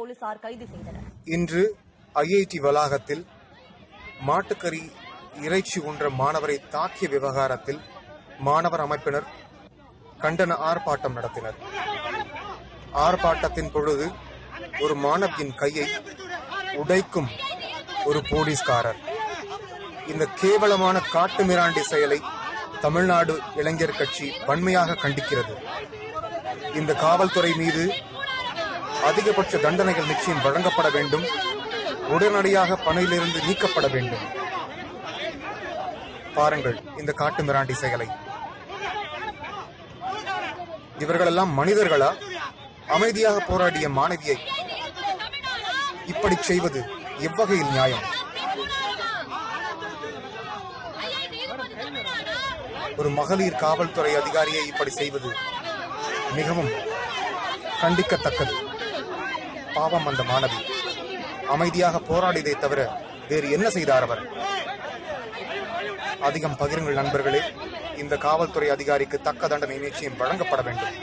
போலீசார் கைது செய்தனர். இன்று ஐஐடி வளாகத்தில் மாட்டுக்கறி இறைச்சி உண்ற மாணவரை தாக்கிய விவகாரத்தில் மாணவர் அமைப்பினர் கண்டன ஆர்ப்பாட்டம் நடத்தினர். ஆர்ப்பாட்டத்தின் பொழுது ஒரு மாணவியின் கையை உடைக்கும் ஒரு போலீஸ்காரர். இந்த கேவலமான காட்டுமிராண்டி செயலை தமிழ்நாடு இளைஞர் கட்சி வன்மையாக கண்டிக்கிறது. இந்த காவல்துறை மீது அதிகபட்ச தண்டனைகள் நிச்சயம் வழங்கப்பட வேண்டும். உடனடியாக பணியிலிருந்து நீக்கப்பட வேண்டும். பாருங்கள் இந்த காட்டுமிராண்டி செயலை. இவர்களெல்லாம் மனிதர்களா? அமைதியாக போராடிய மாணவியை இப்படி செய்வது எவ்வகையில் நியாயம்? ஒரு மகளிர் காவல்துறை அதிகாரியை இப்படி செய்வது மிகவும் கண்டிக்கத்தக்கது. பாவம் அந்த மாணவி அமைதியாக போராடியதை தவிர வேறு என்ன செய்தார் அவர்? அதிகம் பகிருங்கள் நண்பர்களே. இந்த காவல்துறை அதிகாரிக்கு தக்க தண்டனை நிச்சயம் வழங்கப்பட வேண்டும்.